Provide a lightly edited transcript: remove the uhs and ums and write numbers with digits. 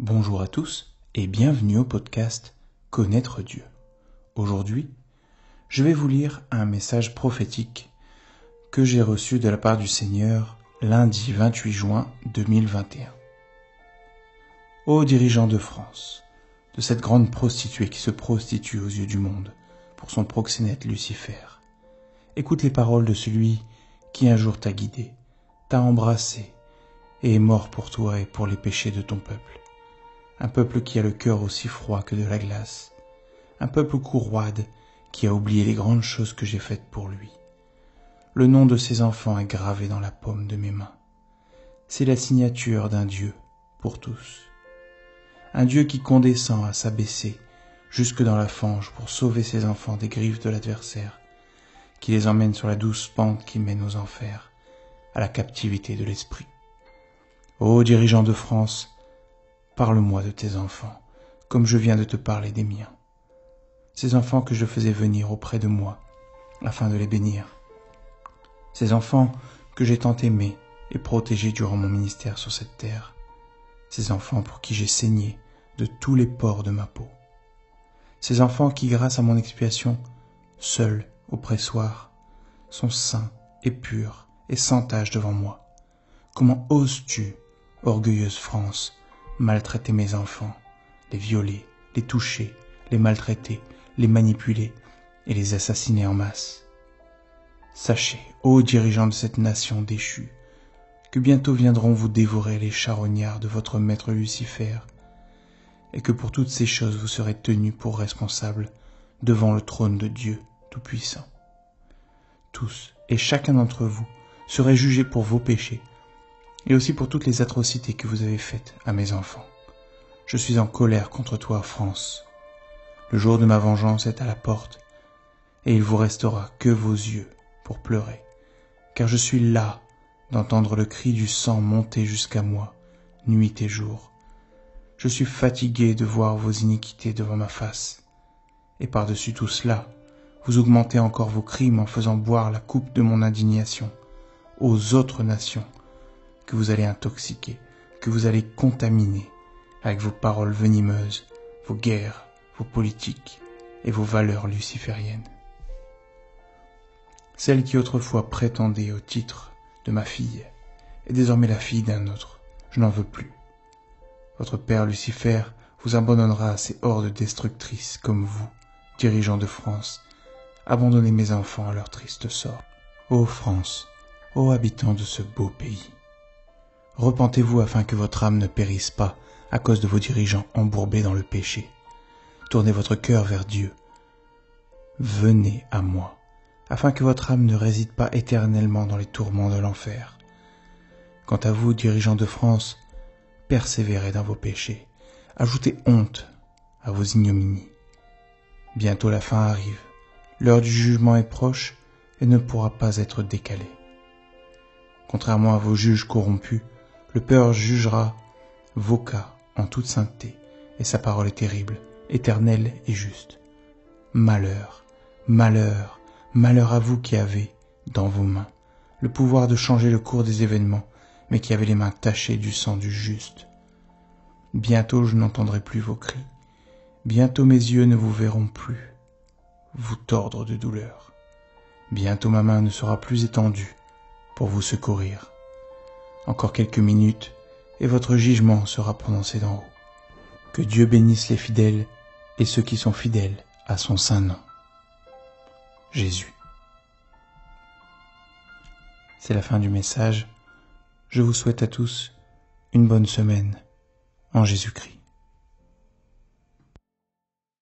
Bonjour à tous et bienvenue au podcast Connaître Dieu. Aujourd'hui, je vais vous lire un message prophétique que j'ai reçu de la part du Seigneur lundi 28 juin 2021. Ô dirigeants de France, de cette grande prostituée qui se prostitue aux yeux du monde pour son proxénète Lucifer, écoute les paroles de celui qui un jour t'a guidé, t'a embrassé et est mort pour toi et pour les péchés de ton peuple. Un peuple qui a le cœur aussi froid que de la glace. Un peuple courroide qui a oublié les grandes choses que j'ai faites pour lui. Le nom de ses enfants est gravé dans la paume de mes mains. C'est la signature d'un Dieu pour tous. Un Dieu qui condescend à s'abaisser jusque dans la fange pour sauver ses enfants des griffes de l'adversaire, qui les emmène sur la douce pente qui mène aux enfers, à la captivité de l'esprit. Ô dirigeants de France, parle-moi de tes enfants, comme je viens de te parler des miens. Ces enfants que je faisais venir auprès de moi, afin de les bénir. Ces enfants que j'ai tant aimés et protégés durant mon ministère sur cette terre. Ces enfants pour qui j'ai saigné de tous les pores de ma peau. Ces enfants qui, grâce à mon expiation, seuls au pressoir, sont saints et purs et sans tache devant moi. Comment oses-tu, orgueilleuse France, maltraiter mes enfants, les violer, les toucher, les maltraiter, les manipuler et les assassiner en masse? Sachez, ô dirigeants de cette nation déchue, que bientôt viendront vous dévorer les charognards de votre maître Lucifer, et que pour toutes ces choses vous serez tenus pour responsables devant le trône de Dieu Tout-Puissant. Tous et chacun d'entre vous serez jugés pour vos péchés, et aussi pour toutes les atrocités que vous avez faites à mes enfants. Je suis en colère contre toi, France. Le jour de ma vengeance est à la porte, et il vous restera que vos yeux pour pleurer, car je suis las d'entendre le cri du sang monter jusqu'à moi, nuit et jour. Je suis fatigué de voir vos iniquités devant ma face, et par-dessus tout cela, vous augmentez encore vos crimes en faisant boire la coupe de mon indignation aux autres nations, que vous allez intoxiquer, que vous allez contaminer avec vos paroles venimeuses, vos guerres, vos politiques et vos valeurs lucifériennes. Celle qui autrefois prétendait au titre de ma fille est désormais la fille d'un autre. Je n'en veux plus. Votre père Lucifer vous abandonnera à ces hordes destructrices comme vous, dirigeants de France, abandonnez mes enfants à leur triste sort. Ô France, ô habitants de ce beau pays, repentez-vous afin que votre âme ne périsse pas à cause de vos dirigeants embourbés dans le péché. Tournez votre cœur vers Dieu. Venez à moi, afin que votre âme ne réside pas éternellement dans les tourments de l'enfer. Quant à vous, dirigeants de France, persévérez dans vos péchés. Ajoutez honte à vos ignominies. Bientôt la fin arrive. L'heure du jugement est proche et ne pourra pas être décalée. Contrairement à vos juges corrompus, le Père jugera vos cas en toute sainteté, et sa parole est terrible, éternelle et juste. Malheur, malheur, malheur à vous qui avez, dans vos mains, le pouvoir de changer le cours des événements, mais qui avez les mains tachées du sang du juste. Bientôt je n'entendrai plus vos cris, bientôt mes yeux ne vous verront plus, vous tordre de douleur. Bientôt ma main ne sera plus étendue pour vous secourir. Encore quelques minutes, et votre jugement sera prononcé d'en haut. Que Dieu bénisse les fidèles et ceux qui sont fidèles à son saint nom. Jésus. C'est la fin du message. Je vous souhaite à tous une bonne semaine en Jésus-Christ.